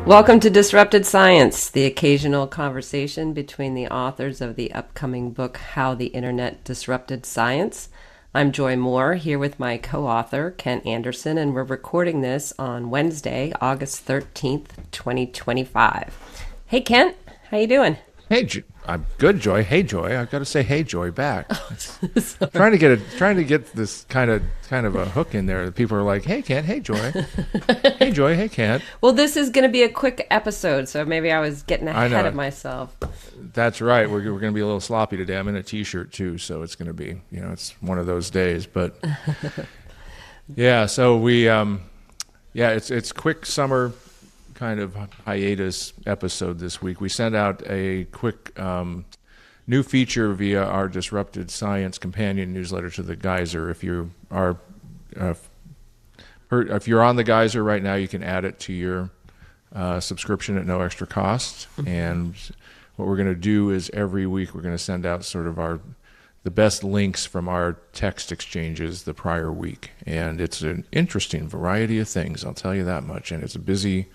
Welcome to Disrupted Science, the occasional conversation between the authors of the upcoming book, How the Internet Disrupted Science. I'm Joy Moore, here with my co-author, Kent Anderson, and we're recording this on Wednesday, August 13th, 2025. Hey, Kent, how you doing? Hey, I'm good, Joy. Hey, Joy. I've got to say, hey, Joy, back. trying to get this kind of a hook in there. People are like, hey, Kent. Hey, Joy. Hey, Joy. Hey, Kent. Well, this is going to be a quick episode, so maybe I was getting ahead of myself. That's right. We're going to be a little sloppy today. I'm in a T-shirt too, so it's going to be, it's one of those days. But yeah, so we, it's quick summer kind of hiatus episode this week. We sent out a quick new feature via our Disrupted Science companion newsletter to the Geyser. If you are if you're on the Geyser right now, you can add it to your subscription at no extra cost. And what we're going to do is every week we're going to send out sort of the best links from our text exchanges the prior week. And it's an interesting variety of things, I'll tell you that much. And it's a busy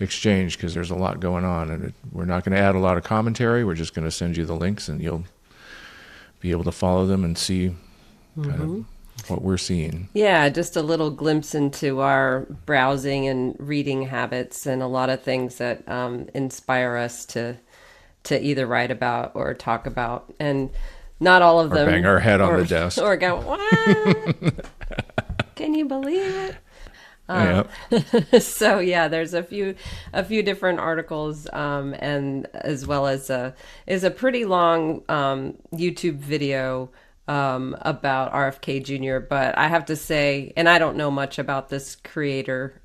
exchange because there's a lot going on, and we're not going to add a lot of commentary. We're just going to send you the links, and you'll be able to follow them and see kind of what we're seeing. Yeah, just a little glimpse into our browsing and reading habits, and a lot of things that inspire us to either write about or talk about, and not all of them. Bang our head on the desk, or go, what? Can you believe it? So yeah, there's a few different articles, and as well as is a pretty long YouTube video about RFK Jr. But I have to say, and I don't know much about this creator,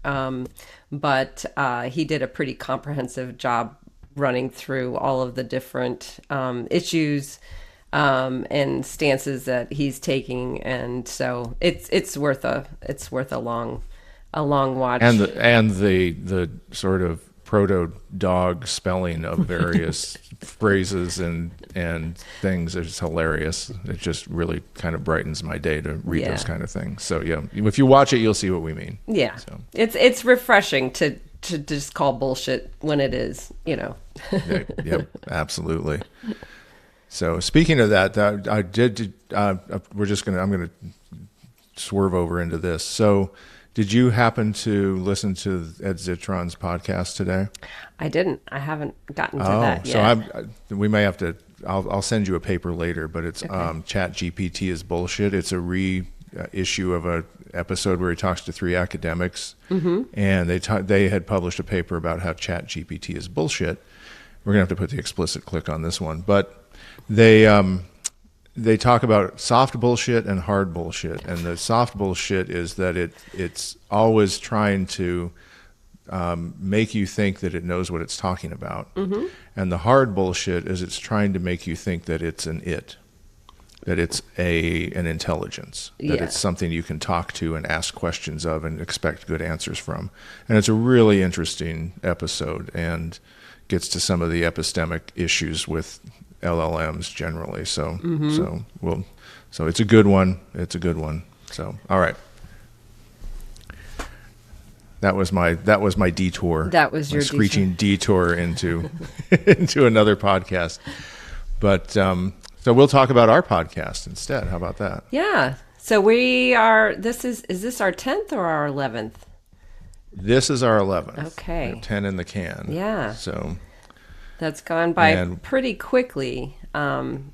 but he did a pretty comprehensive job running through all of the different issues and stances that he's taking, and so it's worth a long watch. And the sort of proto dog spelling of various phrases and things is hilarious. It just really kind of brightens my day to read those kind of things. So yeah, if you watch it, you'll see what we mean. Yeah, so. It's refreshing to just call bullshit when it is, Yep, absolutely. So speaking of that, I'm going to swerve over into this. So, did you happen to listen to Ed Zitron's podcast today? I didn't. I haven't gotten to that yet. So we may have to. I'll send you a paper later, but it's okay. Chat GPT is bullshit. It's a reissue of a episode where he talks to three academics, and they had published a paper about how Chat GPT is bullshit. We're gonna have to put the explicit click on this one, but they talk about soft bullshit and hard bullshit, and the soft bullshit is that it's always trying to make you think that it knows what it's talking about, and the hard bullshit is it's trying to make you think that it's that it's an intelligence, that it's something you can talk to and ask questions of and expect good answers from. And it's a really interesting episode and gets to some of the epistemic issues with LLMs generally. So it's a good one. It's a good one. So all right. That was my detour. That was your screeching detour into into another podcast. But so we'll talk about our podcast instead. How about that? Yeah. So we are. Is this our 10th or our 11th? This is our 11th. Okay. We have 10 in the can. Yeah. So that's gone by pretty quickly. And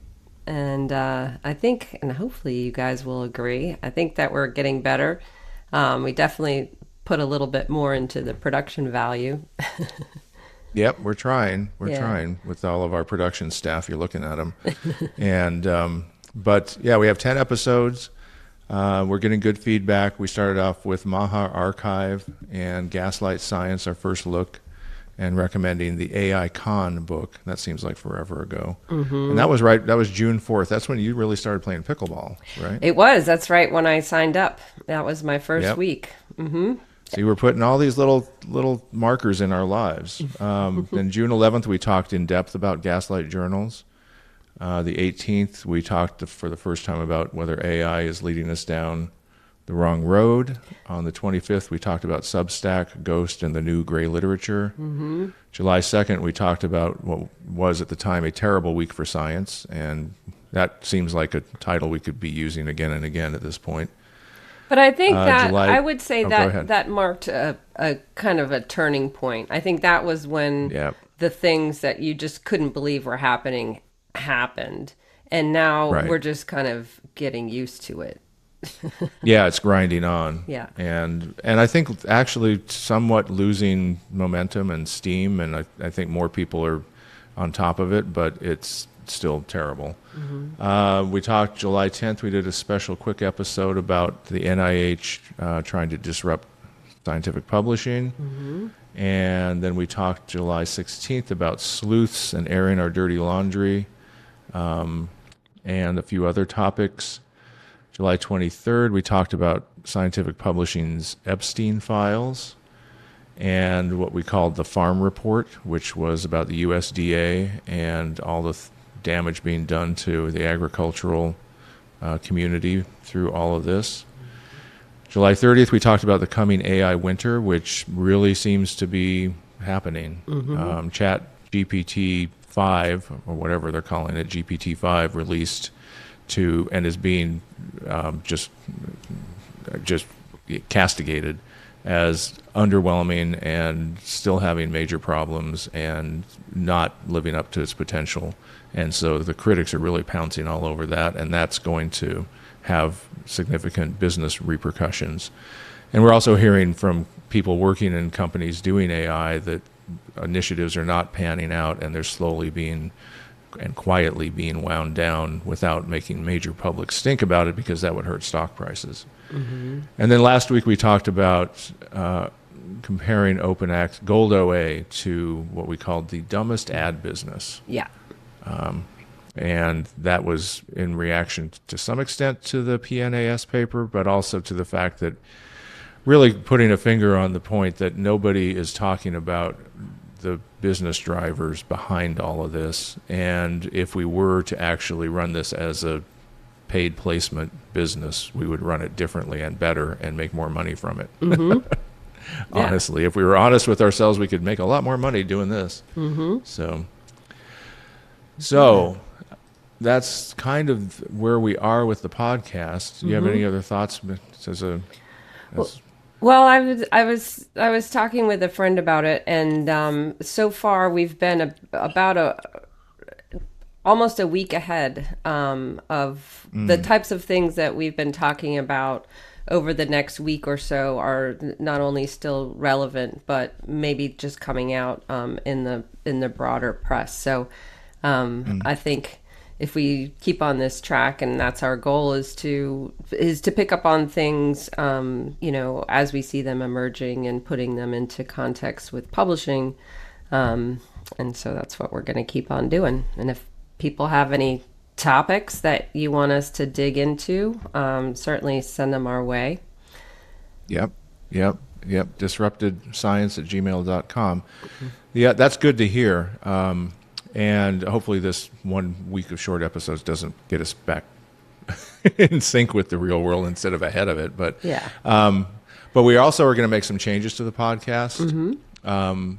I think, and hopefully you guys will agree, I think that we're getting better. We definitely put a little bit more into the production value. Yep, we're trying. We're trying with all of our production staff. You're looking at them. And but yeah, we have 10 episodes. We're getting good feedback. We started off with Maha Archive and Gaslight Science, our first look, and recommending the AI Con book. That seems like forever ago. And that was June 4th. That's when you really started playing pickleball, right? It was. That's right, when I signed up. That was my first week. So we're putting all these little markers in our lives. Then June 11th, we talked in depth about gaslight journals. The 18th, we talked for the first time about whether AI is leading us down The Wrong Road. On the 25th, we talked about Substack, Ghost, and the New Gray Literature. Mm-hmm. July 2nd, we talked about what was at the time a terrible week for science, and that seems like a title we could be using again and again at this point. But I think that July, I would say go that ahead. that marked a kind of a turning point. I think that was when Yep. the things that you just couldn't believe were happening happened. And now Right. we're just kind of getting used to it. Yeah, it's grinding on. Yeah. And I think actually somewhat losing momentum and steam, and I think more people are on top of it, but it's still terrible. We talked July 10th, we did a special quick episode about the NIH trying to disrupt scientific publishing. And then we talked July 16th about sleuths and airing our dirty laundry, and a few other topics. July 23rd, we talked about scientific publishing's Epstein files and what we called the Farm Report, which was about the USDA and all the damage being done to the agricultural community through all of this. July 30th, we talked about the coming AI winter, which really seems to be happening. Chat GPT-5, or whatever they're calling it, GPT-5, released to and is being just castigated as underwhelming and still having major problems and not living up to its potential. And so the critics are really pouncing all over that, and that's going to have significant business repercussions. And we're also hearing from people working in companies doing AI that initiatives are not panning out, and they're slowly being and quietly being wound down without making major public stink about it, because that would hurt stock prices. And then last week we talked about comparing Gold OA to what we called the dumbest ad business. Yeah. And that was in reaction to some extent to the PNAS paper, but also to the fact that really putting a finger on the point that nobody is talking about the business drivers behind all of this. And if we were to actually run this as a paid placement business, we would run it differently and better and make more money from it. Honestly, if we were honest with ourselves, we could make a lot more money doing this. So that's kind of where we are with the podcast. Do you have any other thoughts Well, I was talking with a friend about it, and so far we've been almost a week ahead of the types of things that we've been talking about over the next week or so are not only still relevant, but maybe just coming out in the broader press. So I think if we keep on this track, and that's our goal, is to pick up on things, as we see them emerging and putting them into context with publishing. And so that's what we're going to keep on doing. And if people have any topics that you want us to dig into, certainly send them our way. Yep. disruptedscience@gmail.com. Yeah, that's good to hear. And hopefully this 1 week of short episodes doesn't get us back in sync with the real world instead of ahead of it. But but we also are going to make some changes to the podcast.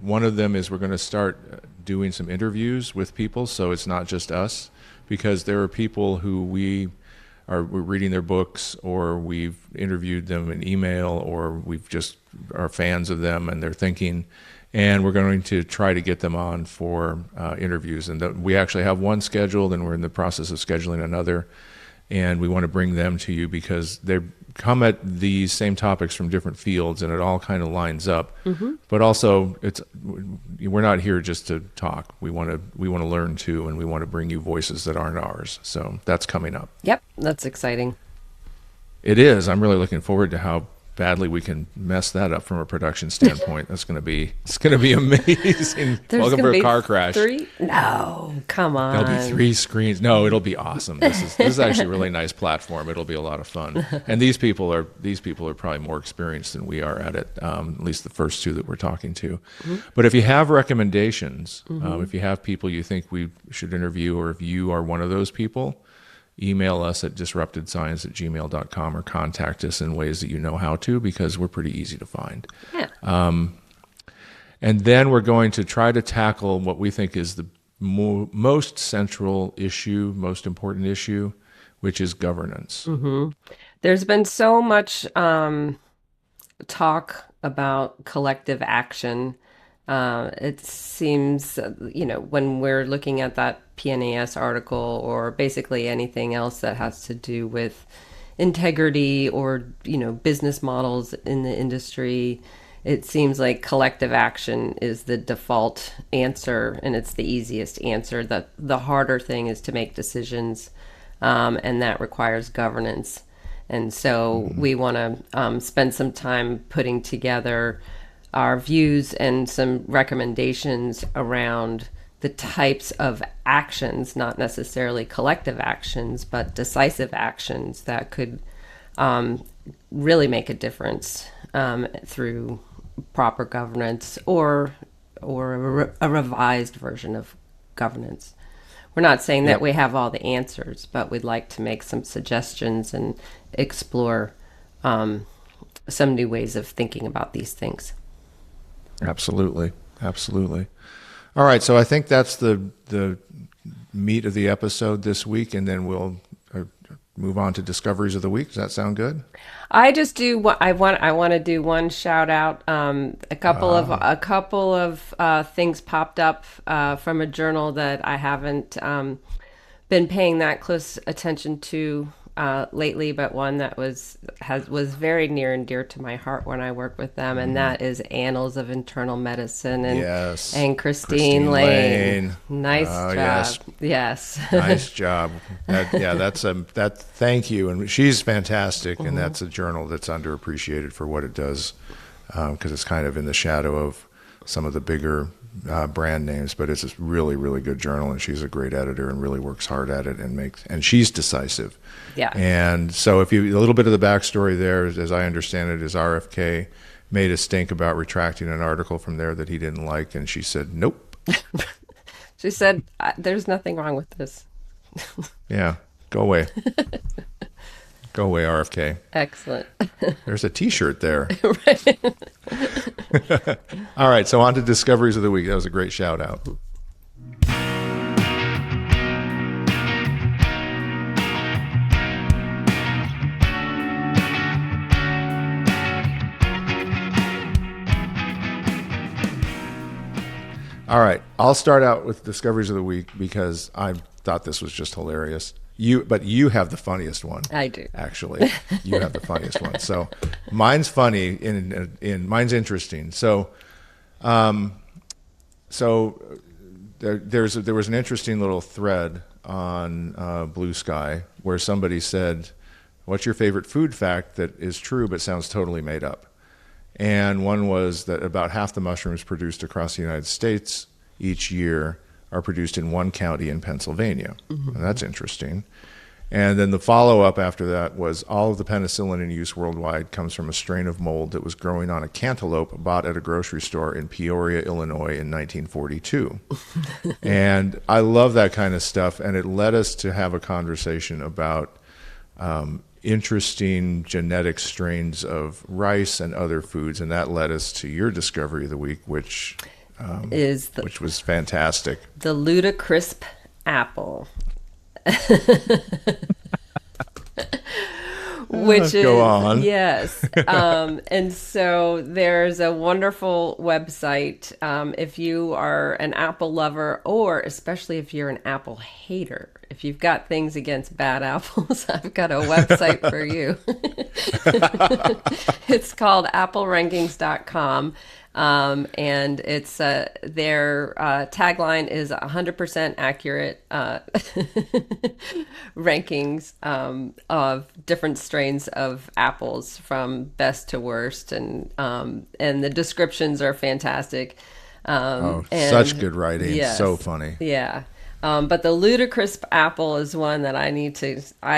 One of them is we're going to start doing some interviews with people, so it's not just us, because there are people who we're reading their books, or we've interviewed them in email, or we've just are fans of them and their thinking. And we're going to try to get them on for interviews. And we actually have one scheduled, and we're in the process of scheduling another. And we want to bring them to you because they come at these same topics from different fields, and it all kind of lines up. But also, we're not here just to talk. We want to learn too, and we want to bring you voices that aren't ours. So that's coming up. Yep, that's exciting. It is. I'm really looking forward to how badly we can mess that up from a production standpoint. It's going to be amazing. Welcome to a car crash. 3? No, come on. There'll be 3 screens. No, it'll be awesome. This is actually a really nice platform. It'll be a lot of fun. And these people are probably more experienced than we are at it. At least the first 2 that we're talking to. But if you have recommendations, if you have people you think we should interview, or if you are one of those people, email us at disruptedscience@gmail.com or contact us in ways that you know how to, because we're pretty easy to find. Yeah. And then we're going to try to tackle what we think is the most central issue, most important issue, which is governance. There's been so much talk about collective action. It seems, when we're looking at that PNAS article or basically anything else that has to do with integrity or, business models in the industry, it seems like collective action is the default answer, and it's the easiest answer. The harder thing is to make decisions, and that requires governance. And so we want to spend some time putting together our views and some recommendations around the types of actions, not necessarily collective actions, but decisive actions that could really make a difference through proper governance or a revised version of governance. We're not saying that we have all the answers, but we'd like to make some suggestions and explore some new ways of thinking about these things. Absolutely. Absolutely. All right. So I think that's the meat of the episode this week, and then we'll move on to discoveries of the week. Does that sound good? I just do what I want. I want to do one shout out. A couple of things popped up from a journal that I haven't been paying that close attention to lately, but one that was very near and dear to my heart when I work with them, and that is Annals of Internal Medicine, and Christine Lane. Nice job. Yes. Nice job. Thank you. And she's fantastic, and that's a journal that's underappreciated for what it does, because it's kind of in the shadow of some of the bigger brand names, but it's a really, really good journal, and she's a great editor and really works hard at it, and she's decisive. Yeah. And so a little bit of the backstory there, as I understand it, is RFK made a stink about retracting an article from there that he didn't like, and she said, nope. She said, there's nothing wrong with this. Yeah, go away. Go away, RFK. Excellent. There's a T-shirt there. All right, so on to discoveries of the week. That was a great shout out. All right, I'll start out with discoveries of the week because I thought this was just hilarious. But you have the funniest one. I do. Actually, you have the funniest one. So mine's funny, in mine's interesting. So, there was an interesting little thread on Blue Sky where somebody said, "What's your favorite food fact that is true but sounds totally made up?" And one was that about half the mushrooms produced across the United States each year are produced in one county in Pennsylvania. And that's interesting. And then the follow-up after that was all of the penicillin in use worldwide comes from a strain of mold that was growing on a cantaloupe bought at a grocery store in Peoria, Illinois in 1942. And I love that kind of stuff, and it led us to have a conversation about interesting genetic strains of rice and other foods, and that led us to your discovery of the week, which was fantastic. The Ludacrisp apple. Which is, go on. Yes. And so there's a wonderful website. If you are an apple lover, or especially if you're an apple hater, if you've got things against bad apples, I've got a website for you. It's called applerankings.com. And it's their tagline is 100% accurate rankings of different strains of apples from best to worst, and the descriptions are fantastic. Such good writing. Yes, so funny. Yeah. But the Ludacrisp apple is one that I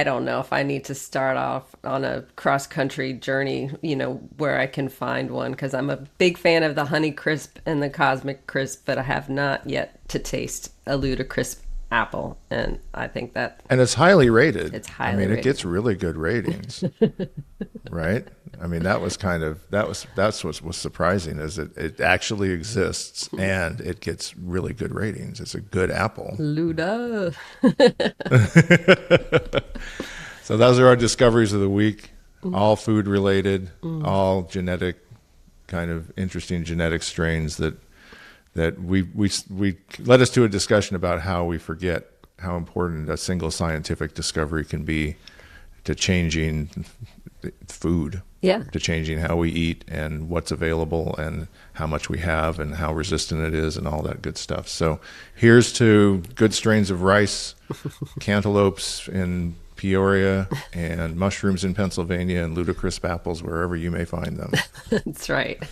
don't know if I need to start off on a cross-country journey, where I can find one, because I'm a big fan of the Honey Crisp and the Cosmic Crisp, but I have not yet to taste a Ludacrisp apple, and I think that And it's highly rated. it's I highly mean, it rated. gets really good ratings, right? I mean, that's what was surprising is it actually exists and it gets really good ratings. It's a good apple. Luda. So those are our discoveries of the week, all food related, all genetic, kind of interesting genetic strains that we led us to a discussion about how we forget how important a single scientific discovery can be to changing food, Yeah. to changing how we eat and what's available and how much we have and how resistant it is and all that good stuff. So here's to good strains of rice, cantaloupes in Peoria, and mushrooms in Pennsylvania, and ludicrous apples wherever you may find them. That's right.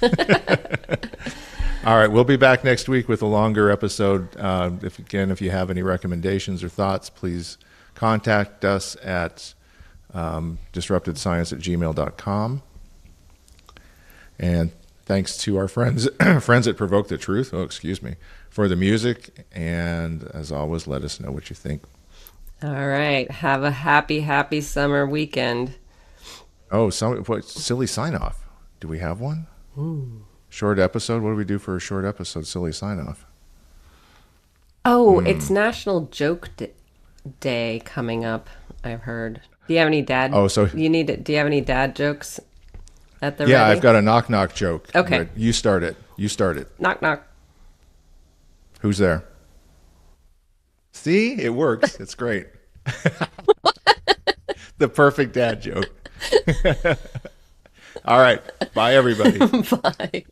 All right, we'll be back next week with a longer episode. If you have any recommendations or thoughts, please contact us at disruptedscience@gmail.com. And thanks to our friends at Provoke the Truth, for the music. And as always, let us know what you think. All right. Have a happy summer weekend. Oh, what silly sign off? Do we have one? Short episode? What do we do for a short episode? Silly sign off. Oh, it's National Joke Day coming up, I've heard. Do you have any dad? Oh, so do you have any dad jokes at the yeah, ready? I've got a knock joke. Okay. But you start it. Knock knock. Who's there? See, it works. It's great. The perfect dad joke. All right. Bye, everybody. Bye.